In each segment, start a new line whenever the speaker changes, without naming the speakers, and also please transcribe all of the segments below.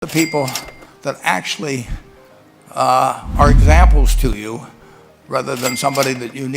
the people that actually are examples to you rather than somebody that you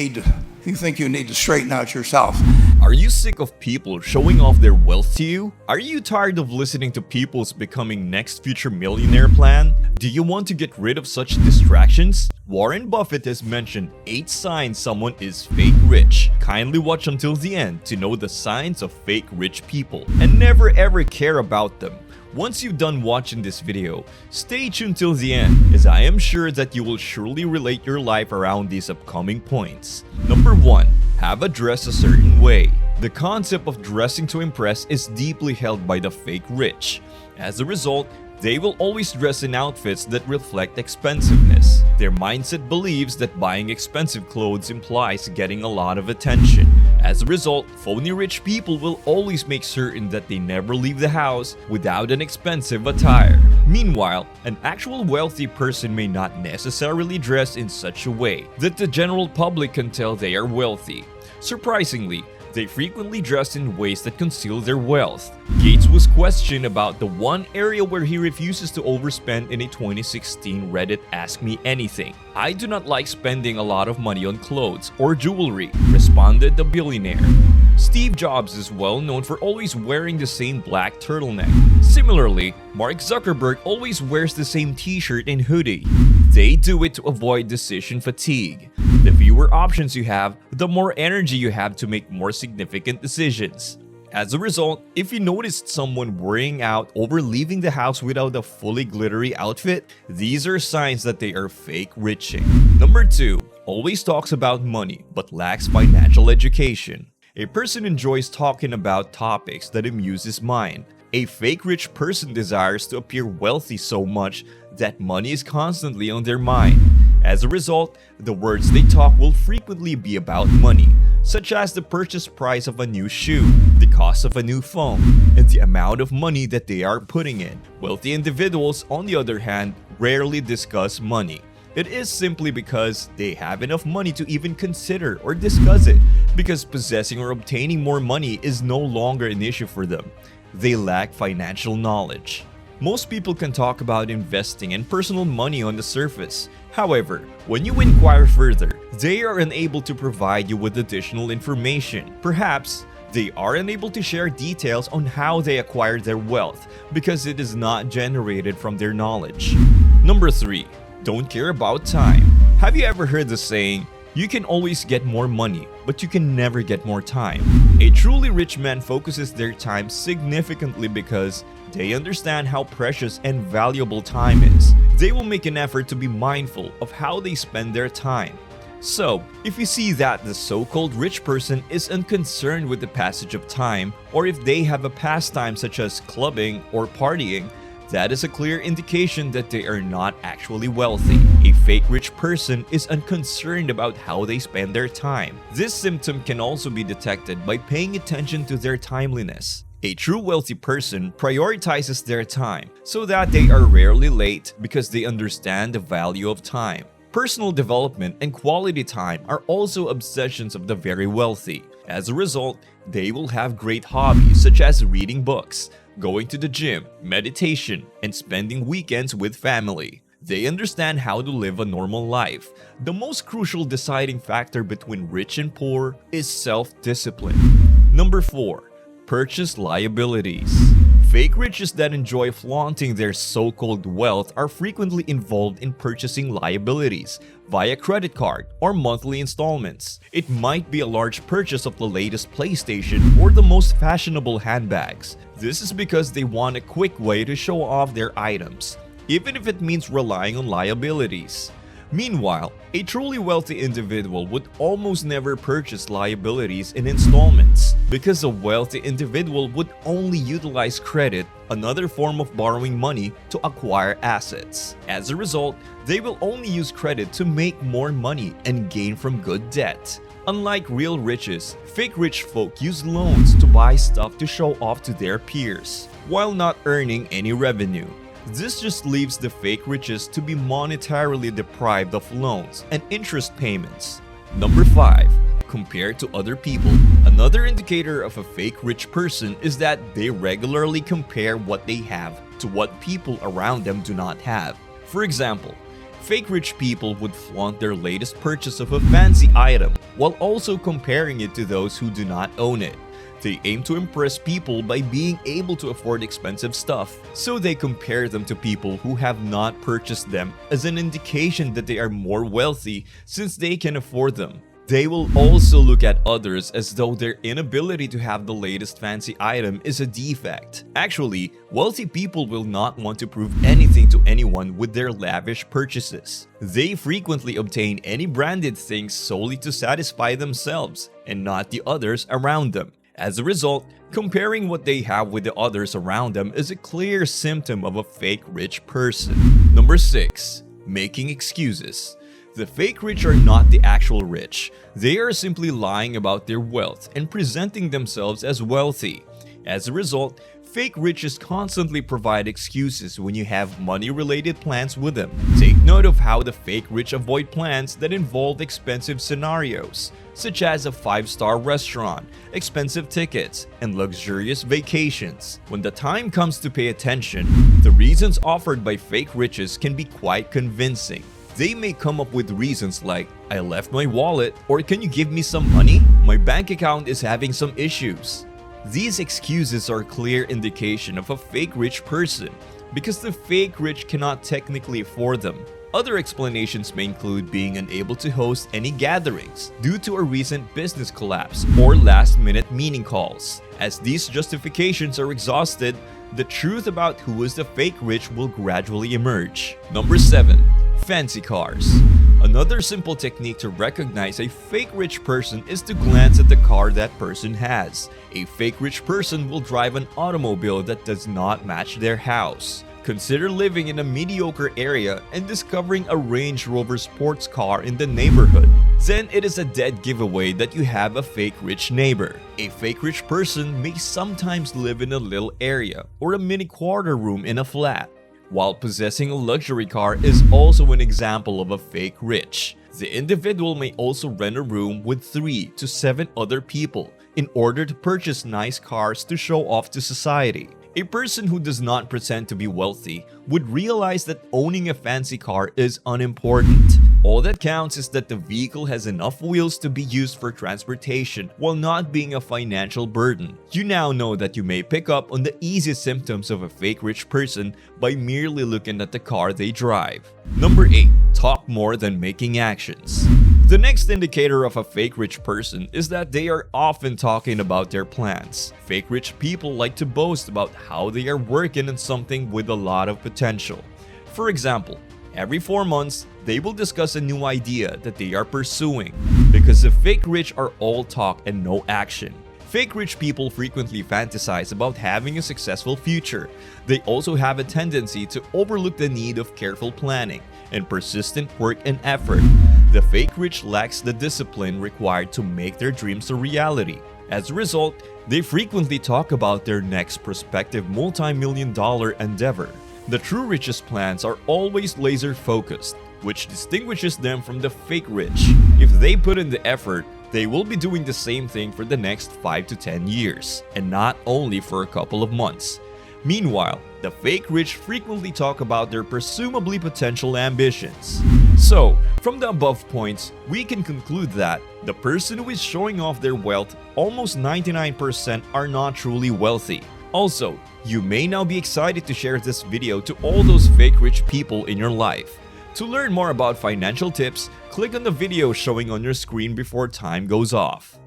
think you need to straighten out yourself.
Are you sick of people showing off their wealth to you? Are you tired of listening to people's becoming next future millionaire plan? Do you want to get rid of such distractions? Warren Buffett has mentioned 8 signs someone is fake rich. Kindly watch until the end to know the signs of fake rich people and never ever care about them. Once you've done watching this video, stay tuned till the end, as I am sure that you will surely relate your life around these upcoming points. Number 1. Have a dress a certain way. The concept of dressing to impress is deeply held by the fake rich. As a result, they will always dress in outfits that reflect expensiveness. Their mindset believes that buying expensive clothes implies getting a lot of attention. As a result, phony rich people will always make certain that they never leave the house without an expensive attire. Meanwhile, an actual wealthy person may not necessarily dress in such a way that the general public can tell they are wealthy. Surprisingly, they frequently dress in ways that conceal their wealth. Gates was questioned about the one area where he refuses to overspend in a 2016 Reddit Ask Me Anything. "I do not like spending a lot of money on clothes or jewelry," responded the billionaire. Steve Jobs is well known for always wearing the same black turtleneck. Similarly, Mark Zuckerberg always wears the same t-shirt and hoodie. They do it to avoid decision fatigue. The fewer options you have, the more energy you have to make more significant decisions. As a result, if you noticed someone worrying out over leaving the house without a fully glittery outfit, these are signs that they are fake riching. Number 2. Always talks about money but lacks financial education. A person enjoys talking about topics that amuse his mind. A fake rich person desires to appear wealthy so much that money is constantly on their mind. As a result, the words they talk will frequently be about money, such as the purchase price of a new shoe, the cost of a new phone, and the amount of money that they are putting in. Wealthy individuals, on the other hand, rarely discuss money. It is simply because they have enough money to even consider or discuss it, because possessing or obtaining more money is no longer an issue for them. They lack financial knowledge. Most people can talk about investing and personal money on the surface. However, when you inquire further, they are unable to provide you with additional information. Perhaps, they are unable to share details on how they acquired their wealth because it is not generated from their knowledge. Number 3. Don't care about time. Have you ever heard the saying, "You can always get more money, but you can never get more time"? A truly rich man focuses their time significantly because they understand how precious and valuable time is. They will make an effort to be mindful of how they spend their time. So, if you see that the so-called rich person is unconcerned with the passage of time, or if they have a pastime such as clubbing or partying, that is a clear indication that they are not actually wealthy. A fake rich person is unconcerned about how they spend their time. This symptom can also be detected by paying attention to their timeliness. A true wealthy person prioritizes their time so that they are rarely late because they understand the value of time. Personal development and quality time are also obsessions of the very wealthy. As a result, they will have great hobbies such as reading books, going to the gym, meditation, and spending weekends with family. They understand how to live a normal life. The most crucial deciding factor between rich and poor is self-discipline. Number 4. Purchase liabilities. Fake riches that enjoy flaunting their so-called wealth are frequently involved in purchasing liabilities via credit card or monthly installments. It might be a large purchase of the latest PlayStation or the most fashionable handbags. This is because they want a quick way to show off their items, even if it means relying on liabilities. Meanwhile, a truly wealthy individual would almost never purchase liabilities in installments because a wealthy individual would only utilize credit, another form of borrowing money, to acquire assets. As a result, they will only use credit to make more money and gain from good debt. Unlike real riches, fake rich folk use loans to buy stuff to show off to their peers, while not earning any revenue. This just leaves the fake riches to be monetarily deprived of loans and interest payments. Number 5. Compared to other people. Another indicator of a fake rich person is that they regularly compare what they have to what people around them do not have. For example, fake rich people would flaunt their latest purchase of a fancy item while also comparing it to those who do not own it. They aim to impress people by being able to afford expensive stuff, so they compare them to people who have not purchased them as an indication that they are more wealthy since they can afford them. They will also look at others as though their inability to have the latest fancy item is a defect. Actually, wealthy people will not want to prove anything to anyone with their lavish purchases. They frequently obtain any branded things solely to satisfy themselves and not the others around them. As a result, comparing what they have with the others around them is a clear symptom of a fake rich person. Number 6. Making excuses. The fake rich are not the actual rich. They are simply lying about their wealth and presenting themselves as wealthy. As a result, fake riches constantly provide excuses when you have money-related plans with them. Take note of how the fake rich avoid plans that involve expensive scenarios, such as a 5-star restaurant, expensive tickets, and luxurious vacations. When the time comes to pay attention, the reasons offered by fake riches can be quite convincing. They may come up with reasons like, "I left my wallet," or "Can you give me some money? My bank account is having some issues." These excuses are a clear indication of a fake rich person because the fake rich cannot technically afford them. Other explanations may include being unable to host any gatherings due to a recent business collapse or last-minute meeting calls. As these justifications are exhausted, the truth about who is the fake rich will gradually emerge. Number 7. Fancy cars. Another simple technique to recognize a fake rich person is to glance at the car that person has. A fake rich person will drive an automobile that does not match their house. Consider living in a mediocre area and discovering a Range Rover sports car in the neighborhood. Then it is a dead giveaway that you have a fake rich neighbor. A fake rich person may sometimes live in a little area or a mini quarter room in a flat, while possessing a luxury car is also an example of a fake rich. The individual may also rent a room with 3 to 7 other people in order to purchase nice cars to show off to society. A person who does not pretend to be wealthy would realize that owning a fancy car is unimportant. All that counts is that the vehicle has enough wheels to be used for transportation while not being a financial burden. You now know that you may pick up on the easy symptoms of a fake rich person by merely looking at the car they drive. Number 8. Talk more than making actions. The next indicator of a fake rich person is that they are often talking about their plans. Fake rich people like to boast about how they are working on something with a lot of potential. For example, every 4 months, they will discuss a new idea that they are pursuing, because the fake rich are all talk and no action. Fake rich people frequently fantasize about having a successful future. They also have a tendency to overlook the need of careful planning and persistent work and effort. The fake rich lacks the discipline required to make their dreams a reality. As a result, they frequently talk about their next prospective multi-million-dollar endeavor. The true rich's plans are always laser-focused, which distinguishes them from the fake rich. If they put in the effort, they will be doing the same thing for the next 5 to 10 years, and not only for a couple of months. Meanwhile, the fake rich frequently talk about their presumably potential ambitions. So, from the above points, we can conclude that the person who is showing off their wealth, almost 99% are not truly wealthy. Also, you may now be excited to share this video to all those fake rich people in your life. To learn more about financial tips, click on the video showing on your screen before time goes off.